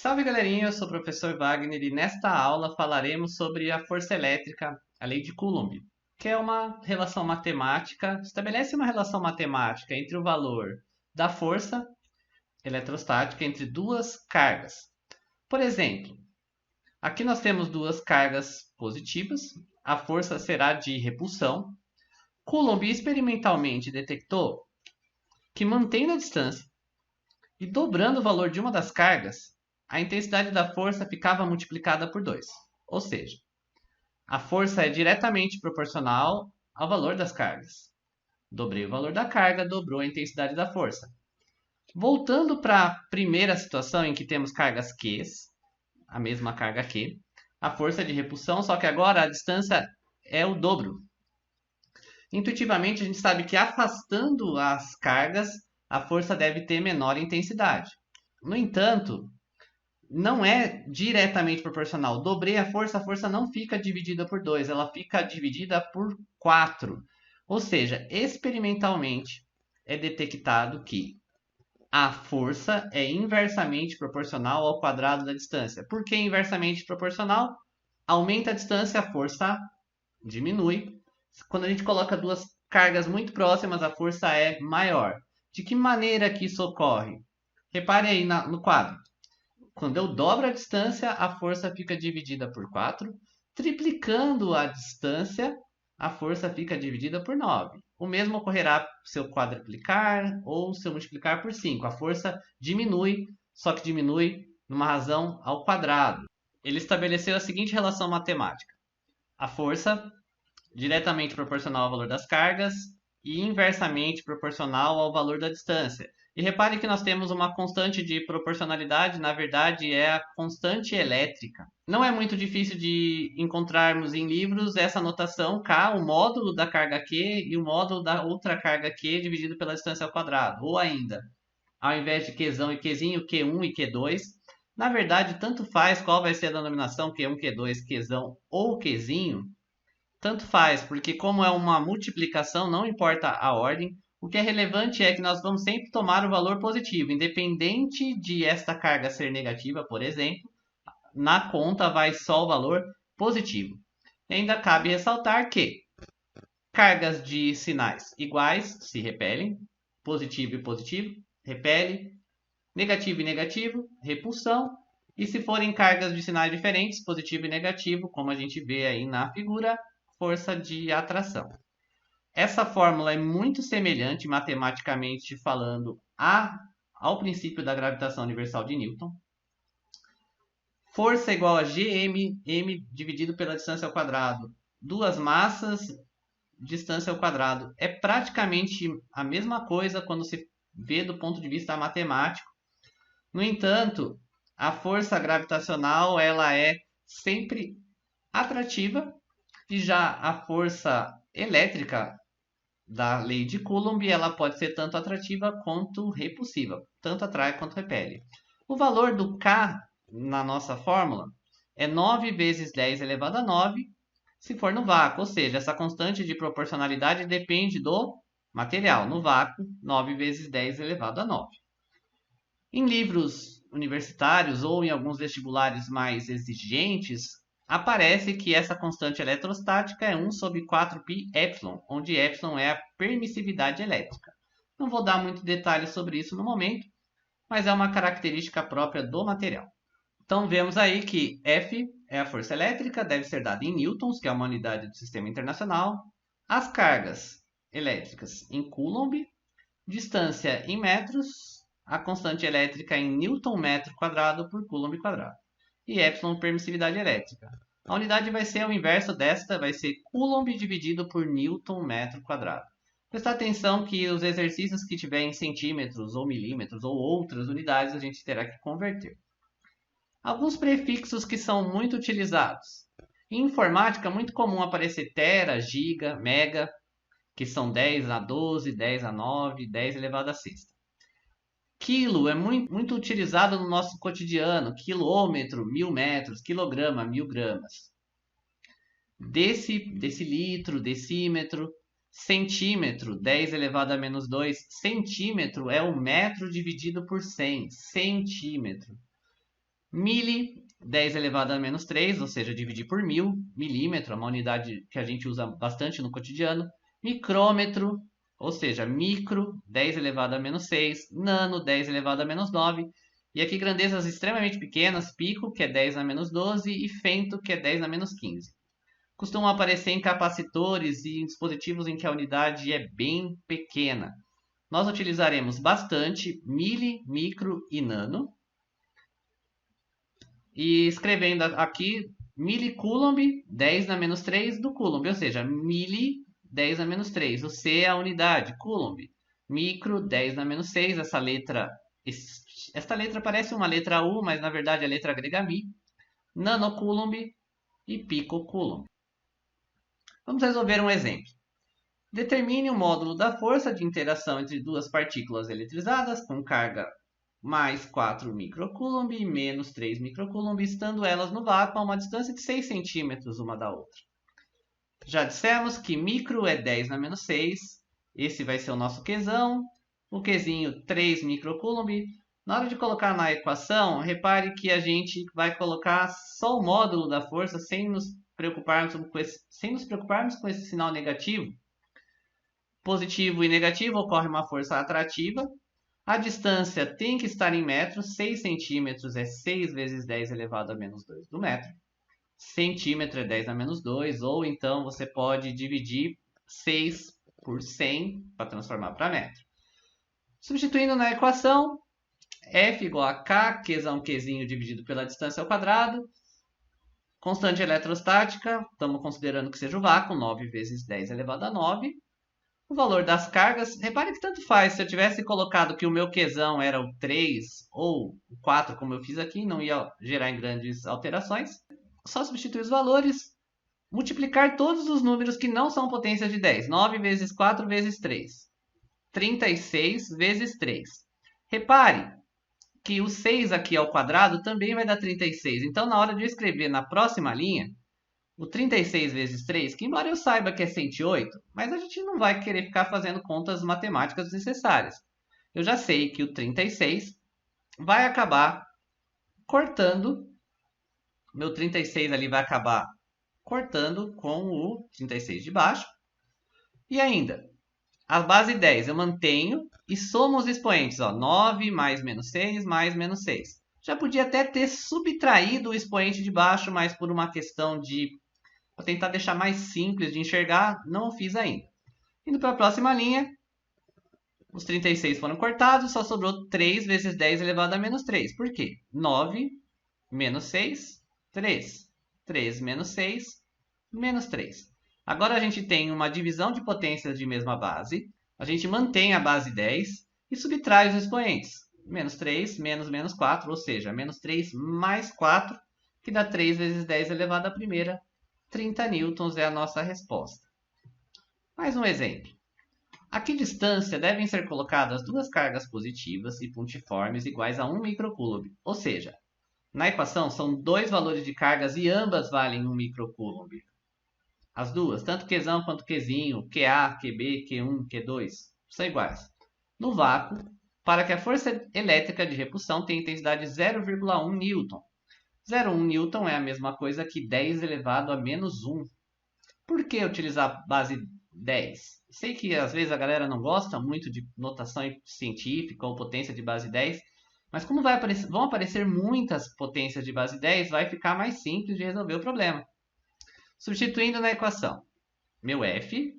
Salve galerinha, eu sou o professor Wagner e nesta aula falaremos sobre a força elétrica, a lei de Coulomb, que é uma relação matemática, estabelece uma relação matemática entre o valor da força eletrostática entre duas cargas. Por exemplo, aqui nós temos duas cargas positivas, a força será de repulsão. Coulomb experimentalmente detectou que mantendo a distância e dobrando o valor de uma das cargas, a intensidade da força ficava multiplicada por 2. Ou seja, a força é diretamente proporcional ao valor das cargas. Dobrei o valor da carga, dobrou a intensidade da força. Voltando para a primeira situação em que temos cargas Qs, a mesma carga Q, a força é de repulsão, só que agora a distância é o dobro. Intuitivamente a gente sabe que afastando as cargas, a força deve ter menor intensidade. No entanto, não é diretamente proporcional. Dobrei a força não fica dividida por 2, ela fica dividida por 4. Ou seja, experimentalmente é detectado que a força é inversamente proporcional ao quadrado da distância. Por que inversamente proporcional? Aumenta a distância, a força diminui. Quando a gente coloca duas cargas muito próximas, a força é maior. De que maneira que isso ocorre? Repare aí no quadro. Quando eu dobro a distância, a força fica dividida por 4. Triplicando a distância, a força fica dividida por 9. O mesmo ocorrerá se eu quadruplicar ou se eu multiplicar por 5. A força diminui, só que diminui numa razão ao quadrado. Ele estabeleceu a seguinte relação matemática. A força diretamente proporcional ao valor das cargas e inversamente proporcional ao valor da distância. E repare que nós temos uma constante de proporcionalidade, na verdade é a constante elétrica. Não é muito difícil de encontrarmos em livros essa notação K, o módulo da carga Q e o módulo da outra carga Q dividido pela distância ao quadrado. Ou ainda, ao invés de Qzão e Qzinho, Q1 e Q2. Na verdade, tanto faz qual vai ser a denominação Q1, Q2, Qzão ou Qzinho. Tanto faz, porque como é uma multiplicação, não importa a ordem, o que é relevante é que nós vamos sempre tomar o valor positivo, independente de esta carga ser negativa, por exemplo, na conta vai só o valor positivo. E ainda cabe ressaltar que cargas de sinais iguais se repelem, positivo e positivo, repele, negativo e negativo, repulsão, e se forem cargas de sinais diferentes, positivo e negativo, como a gente vê aí na figura, força de atração. Essa fórmula é muito semelhante, matematicamente falando, ao princípio da gravitação universal de Newton. Força igual a Gm, m dividido pela distância ao quadrado. Duas massas, distância ao quadrado. É praticamente a mesma coisa quando se vê do ponto de vista matemático. No entanto, a força gravitacional ela é sempre atrativa, e já a força elétrica da lei de Coulomb ela pode ser tanto atrativa quanto repulsiva, tanto atrai quanto repele. O valor do K na nossa fórmula é 9 vezes 10 elevado a 9 se for no vácuo, ou seja, essa constante de proporcionalidade depende do material. No vácuo, 9 vezes 10 elevado a 9. Em livros universitários ou em alguns vestibulares mais exigentes, aparece que essa constante eletrostática é 1 sobre 4πε, onde ε é a permissividade elétrica. Não vou dar muito detalhe sobre isso no momento, mas é uma característica própria do material. Então vemos aí que F é a força elétrica, deve ser dada em newtons, que é uma unidade do sistema internacional. As cargas elétricas em Coulomb, distância em metros, a constante elétrica em newton metro quadrado por Coulomb quadrado. E epsilon permissividade elétrica. A unidade vai ser o inverso desta, vai ser Coulomb dividido por Newton metro quadrado. Prestar atenção que os exercícios que tiver em centímetros ou milímetros ou outras unidades a gente terá que converter. Alguns prefixos que são muito utilizados. Em informática é muito comum aparecer tera, giga, mega, que são 10 a 12, 10 a 9, 10 elevado a 6. Quilo é muito utilizado no nosso cotidiano. Quilômetro, 1000 metros. Quilograma, 1000 gramas. Decilitro, decímetro. Centímetro, 10 elevado a menos 2. Centímetro é o metro dividido por 100. Centímetro. Mili, 10 elevado a menos 3, ou seja, dividir por 1000. Milímetro, é uma unidade que a gente usa bastante no cotidiano. Micrômetro, ou seja, micro, 10 elevado a menos 6. Nano, 10 elevado a menos 9. E aqui grandezas extremamente pequenas, pico, que é 10 a menos 12, e femto, que é 10 a menos 15. Costumam aparecer em capacitores e em dispositivos em que a unidade é bem pequena. Nós utilizaremos bastante mili, micro e nano. E escrevendo aqui, milicoulomb, 10 na menos 3 do coulomb, ou seja, mili, 10 na menos 3. O C é a unidade, coulomb. Micro, 10 na menos 6, essa letra parece uma letra U, mas na verdade é a letra grega mi. Nanocoulomb e picocoulomb. Vamos resolver um exemplo. Determine o módulo da força de interação entre duas partículas eletrizadas com carga mais 4 microcoulomb e menos 3 microcoulomb, estando elas no vácuo a uma distância de 6 centímetros uma da outra. Já dissemos que micro é 10 na menos 6, esse vai ser o nosso Qzão, o Qzinho 3 microcoulomb. Na hora de colocar na equação, repare que a gente vai colocar só o módulo da força sem nos preocuparmos com esse sinal negativo. Positivo e negativo ocorre uma força atrativa. A distância tem que estar em metros. 6 centímetros é 6 vezes 10 elevado a menos 2 do metro. Centímetro é 10 a menos 2. Ou então você pode dividir 6 por 100 para transformar para metro. Substituindo na equação, F igual a K, Qzão Qzinho dividido pela distância ao quadrado. Constante eletrostática, estamos considerando que seja o vácuo, 9 vezes 10 elevado a 9. O valor das cargas, repare que tanto faz, se eu tivesse colocado que o meu Qzão era o 3 ou o 4, como eu fiz aqui, não ia gerar em grandes alterações. Só substituir os valores, multiplicar todos os números que não são potências de 10. 9 vezes 4 vezes 3. 36 vezes 3. Repare que o 6 aqui ao quadrado também vai dar 36. Então, na hora de eu escrever na próxima linha, o 36 vezes 3, que embora eu saiba que é 108, mas a gente não vai querer ficar fazendo contas matemáticas desnecessárias. Eu já sei que o 36 vai acabar cortando, meu 36 ali vai acabar cortando com o 36 de baixo. E ainda, a base 10 eu mantenho e somo os expoentes, 9 mais menos 6 mais menos 6. Já podia até ter subtraído o expoente de baixo, mas por uma questão de para tentar deixar mais simples de enxergar, não o fiz ainda. Indo para a próxima linha, os 36 foram cortados, só sobrou 3 vezes 10 elevado a menos 3. Por quê? 9 menos 6, 3. 3 menos 6, menos 3. Agora a gente tem uma divisão de potências de mesma base. A gente mantém a base 10 e subtrai os expoentes. Menos 3, menos 4, ou seja, menos 3 mais 4, que dá 3 vezes 10 elevado à primeira. 30 newtons é a nossa resposta. Mais um exemplo. A que distância devem ser colocadas duas cargas positivas e pontiformes iguais a 1 microcoulomb? Ou seja, na equação são dois valores de cargas e ambas valem 1 microcoulomb. As duas, tanto Qzão quanto Qzinho, Qa, Qb, Q1, Q2, são iguais. No vácuo, para que a força elétrica de repulsão tenha intensidade 0,1 newton. 0,1 newton é a mesma coisa que 10 elevado a menos 1. Por que utilizar base 10? Sei que às vezes a galera não gosta muito de notação científica ou potência de base 10, mas como vão aparecer muitas potências de base 10, vai ficar mais simples de resolver o problema. Substituindo na equação, meu F,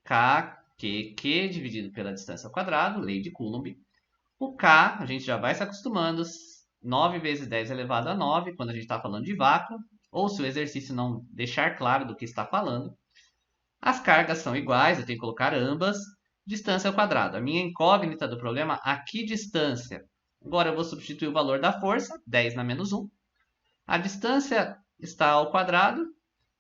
K, Q dividido pela distância ao quadrado, lei de Coulomb. O K, a gente já vai se acostumando, 9 vezes 10 elevado a 9, quando a gente está falando de vácuo, ou se o exercício não deixar claro do que está falando. As cargas são iguais, eu tenho que colocar ambas, distância ao quadrado. A minha incógnita do problema, a que distância? Agora eu vou substituir o valor da força, 10 na menos 1. A distância está ao quadrado,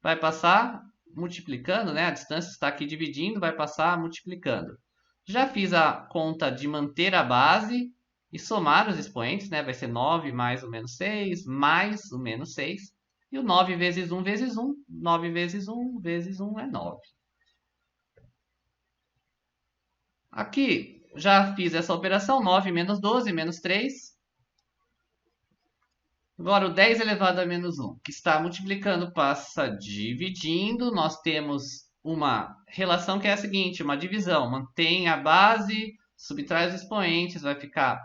vai passar multiplicando, né? A distância está aqui dividindo, vai passar multiplicando. Já fiz a conta de manter a base e somar os expoentes, né? Vai ser 9 mais o menos 6, mais o menos 6. E o 9 vezes 1 vezes 1, 9 vezes 1 vezes 1 é 9. Aqui, já fiz essa operação, 9 menos 12, menos 3. Agora, o 10 elevado a menos 1, que está multiplicando, passa dividindo. Nós temos uma relação que é a seguinte, uma divisão. Mantém a base, subtrai os expoentes, vai ficar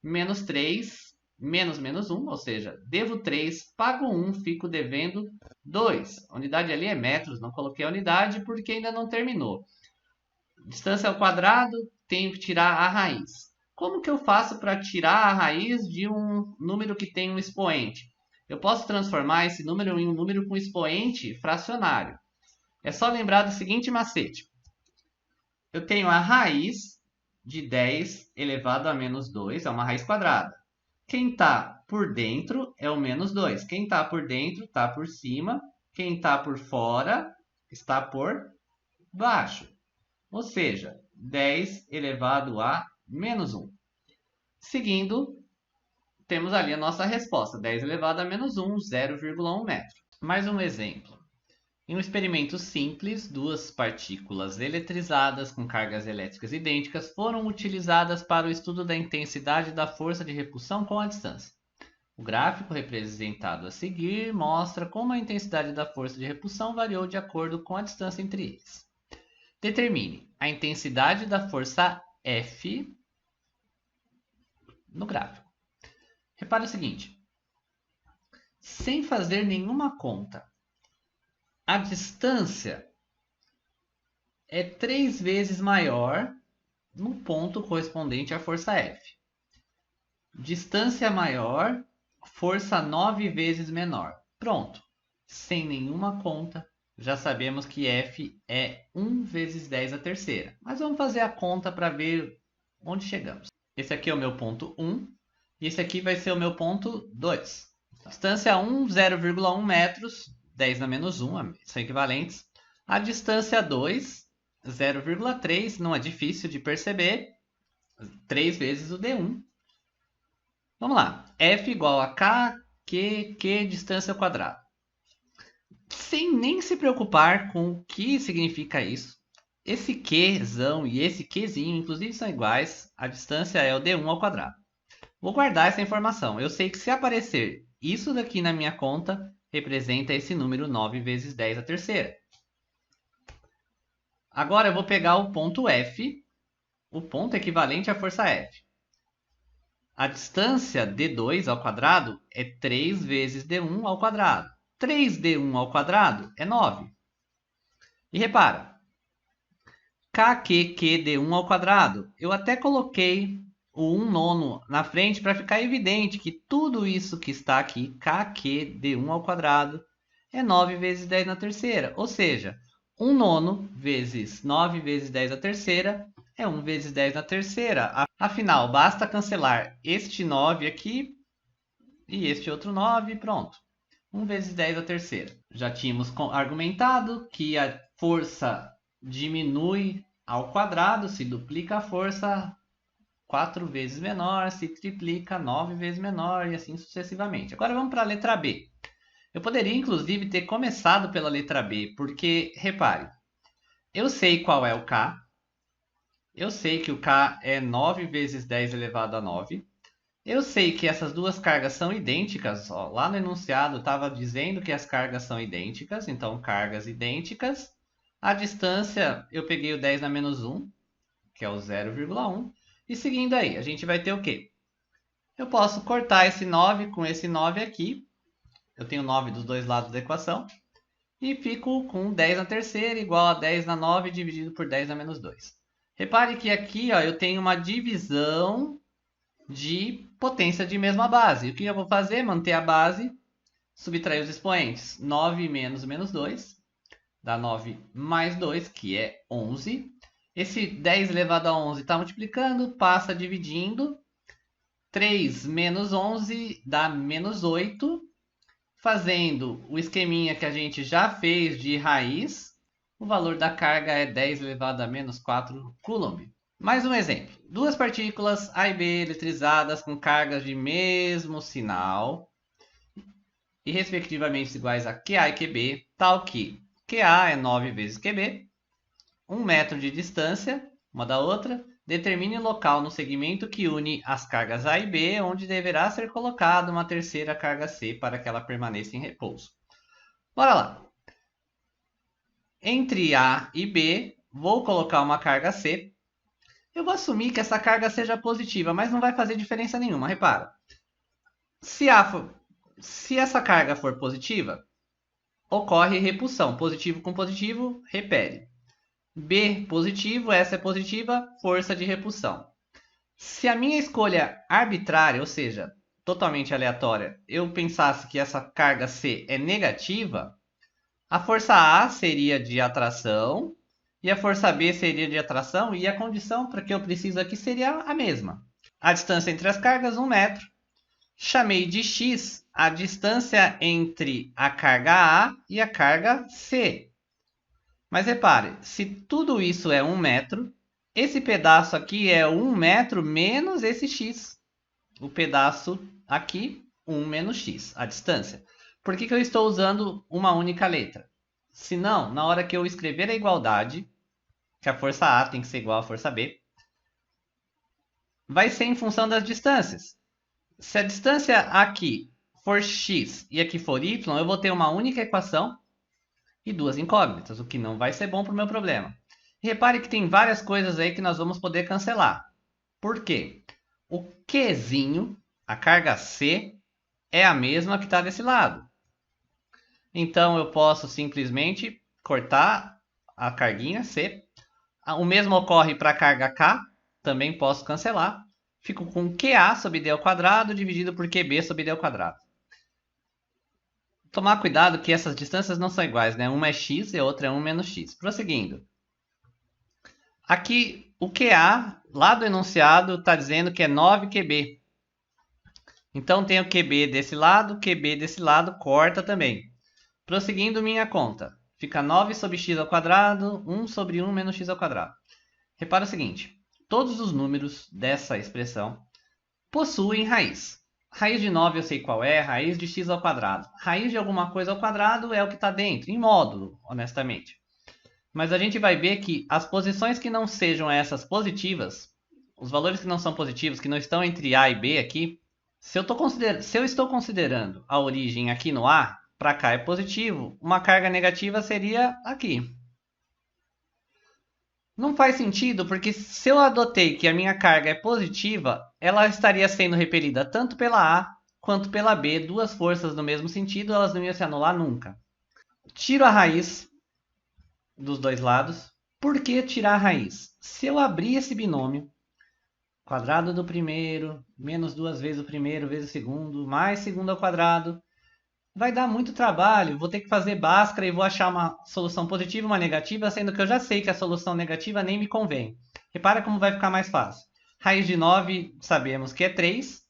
menos 3, menos menos 1, ou seja, devo 3, pago 1, fico devendo 2. A unidade ali é metros, não coloquei a unidade porque ainda não terminou. Distância ao quadrado, tenho que tirar a raiz. Como que eu faço para tirar a raiz de um número que tem um expoente? Eu posso transformar esse número em um número com expoente fracionário. É só lembrar do seguinte macete. Eu tenho a raiz de 10 elevado a menos 2, é uma raiz quadrada. Quem está por dentro é o menos 2. Quem está por dentro está por cima. Quem está por fora está por baixo. Ou seja, 10 elevado a menos 1. Seguindo, temos ali a nossa resposta, 10 elevado a menos 1, 0,1 metro. Mais um exemplo. Em um experimento simples, duas partículas eletrizadas com cargas elétricas idênticas foram utilizadas para o estudo da intensidade da força de repulsão com a distância. O gráfico representado a seguir mostra como a intensidade da força de repulsão variou de acordo com a distância entre eles. Determine a intensidade da força F no gráfico. Repare o seguinte, sem fazer nenhuma conta, a distância é 3 vezes maior no ponto correspondente à força F. Distância maior, força 9 vezes menor. Pronto, sem nenhuma conta, já sabemos que F é 1 vezes 10 a terceira. Mas vamos fazer a conta para ver onde chegamos. Esse aqui é o meu ponto 1 e esse aqui vai ser o meu ponto 2. Distância 1, 0,1 metros, 10 na menos 1, são equivalentes. A distância 2, 0,3, não é difícil de perceber, 3 vezes o D1. Vamos lá, F igual a K, Q, distância ao quadrado. Sem nem se preocupar com o que significa isso, esse Qzão e esse Qzinho, inclusive, são iguais, a distância é o D1 ao quadrado. Vou guardar essa informação. Eu sei que se aparecer isso daqui na minha conta, representa esse número 9 vezes 10 a terceira. Agora eu vou pegar o ponto F, o ponto equivalente à força F. A distância D2 ao quadrado é 3 vezes D1 ao quadrado. 3D1 ao quadrado é 9. E repara, KQD1 ao quadrado, eu até coloquei o 1 nono na frente para ficar evidente que tudo isso que está aqui, KQD1 ao quadrado, é 9 vezes 10 na terceira. Ou seja, 1 nono vezes 9 vezes 10 na terceira é 1 vezes 10 na terceira. Afinal, basta cancelar este 9 aqui e este outro 9 e pronto. 1 vezes 10 a terceira. Já tínhamos argumentado que a força diminui ao quadrado, se duplica a força 4 vezes menor, se triplica 9 vezes menor e assim sucessivamente. Agora vamos para a letra B. Eu poderia inclusive ter começado pela letra B, porque, repare, eu sei qual é o K, eu sei que o K é 9 vezes 10 elevado a 9, eu sei que essas duas cargas são idênticas, ó, lá no enunciado estava dizendo que as cargas são idênticas, então cargas idênticas. A distância, eu peguei o 10 na menos 1, que é o 0,1, e seguindo aí, a gente vai ter o quê? Eu posso cortar esse 9 com esse 9 aqui, eu tenho 9 dos dois lados da equação, e fico com 10 na terceira igual a 10 na 9 dividido por 10 na menos 2. Repare que aqui ó, eu tenho uma divisão de potência de mesma base. O que eu vou fazer? Manter a base, subtrair os expoentes. 9 menos menos 2, dá 9 mais 2, que é 11. Esse 10 elevado a 11 está multiplicando, passa dividindo. 3 menos 11 dá menos 8. Fazendo o esqueminha que a gente já fez de raiz, o valor da carga é 10 elevado a menos 4 coulomb. Mais um exemplo. Duas partículas A e B eletrizadas com cargas de mesmo sinal e respectivamente iguais a QA e QB, tal que QA é 9 vezes QB, 1 metro de distância uma da outra, Determine o local no segmento que une as cargas A e B, onde deverá ser colocada uma terceira carga C para que ela permaneça em repouso. Bora lá. Entre A e B, vou colocar uma carga C. Eu vou assumir que essa carga seja positiva, mas não vai fazer diferença nenhuma, repara. Se essa carga for positiva, ocorre repulsão. Positivo com positivo, repele. B positivo, essa é positiva, força de repulsão. Se a minha escolha arbitrária, ou seja, totalmente aleatória, eu pensasse que essa carga C é negativa, a força A seria de atração e a força B seria de atração e a condição para que eu preciso aqui seria a mesma. A distância entre as cargas, 1 metro. Chamei de x a distância entre a carga A e a carga C. Mas repare, se tudo isso é 1 metro, esse pedaço aqui é 1 metro menos esse x. O pedaço aqui, 1 menos x, a distância. Por que eu estou usando uma única letra? Senão, na hora que eu escrever a igualdade, que a força A tem que ser igual à força B, vai ser em função das distâncias. Se a distância aqui for x e aqui for y, eu vou ter uma única equação e duas incógnitas, o que não vai ser bom para o meu problema. E repare que tem várias coisas aí que nós vamos poder cancelar. Por quê? O Qzinho, a carga C, é a mesma que está desse lado. Então, eu posso simplesmente cortar a carguinha C. O mesmo ocorre para a carga K, também posso cancelar. Fico com QA sobre D ao quadrado dividido por QB sobre D ao quadrado. Tomar cuidado que essas distâncias não são iguais, né? Uma é x e a outra é 1 menos x. Prosseguindo. Aqui, o QA, lá do enunciado, está dizendo que é 9 QB. Então, tem o QB desse lado, corta também. Prosseguindo minha conta. Fica 9 sobre x ao quadrado, 1 sobre 1 menos x ao quadrado. Repara o seguinte. Todos os números dessa expressão possuem raiz. Raiz de 9 eu sei qual é, raiz de x ao quadrado. Raiz de alguma coisa ao quadrado é o que está dentro, em módulo, honestamente. Mas a gente vai ver que as posições que não sejam essas positivas, os valores que não são positivos, que não estão entre A e B aqui, se eu estou considerando a origem aqui no A, para cá é positivo, uma carga negativa seria aqui. Não faz sentido, porque se eu adotei que a minha carga é positiva, ela estaria sendo repelida tanto pela A quanto pela B, duas forças no mesmo sentido, elas não iam se anular nunca. Tiro a raiz dos dois lados. Por que tirar a raiz? Se eu abrir esse binômio, quadrado do primeiro, menos duas vezes o primeiro, vezes o segundo, mais segundo ao quadrado, vai dar muito trabalho, vou ter que fazer Bhaskara e vou achar uma solução positiva e uma negativa, sendo que eu já sei que a solução negativa nem me convém. Repara como vai ficar mais fácil. Raiz de 9 sabemos que é 3.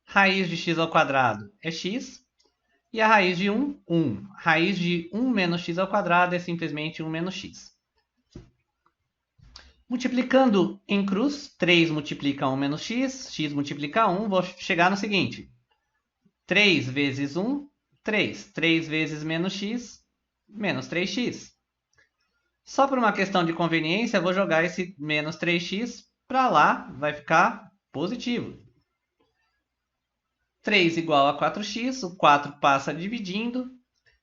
Raiz de x ao quadrado é x. E a raiz de 1, 1. Raiz de 1 menos x ao quadrado é simplesmente 1 menos x. Multiplicando em cruz, 3 multiplica 1 menos x, x multiplica 1, vou chegar no seguinte. 3 vezes 1, 3. 3 vezes menos x, menos 3x. Só por uma questão de conveniência, vou jogar esse menos 3x para lá, vai ficar positivo. 3 igual a 4x, o 4 passa dividindo,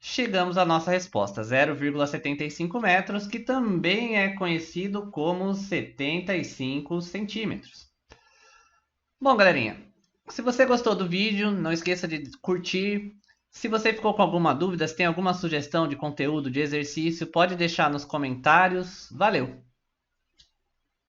chegamos à nossa resposta, 0,75 metros, que também é conhecido como 75 centímetros. Bom, galerinha, se você gostou do vídeo, não esqueça de curtir. Se você ficou com alguma dúvida, se tem alguma sugestão de conteúdo, de exercício, pode deixar nos comentários. Valeu!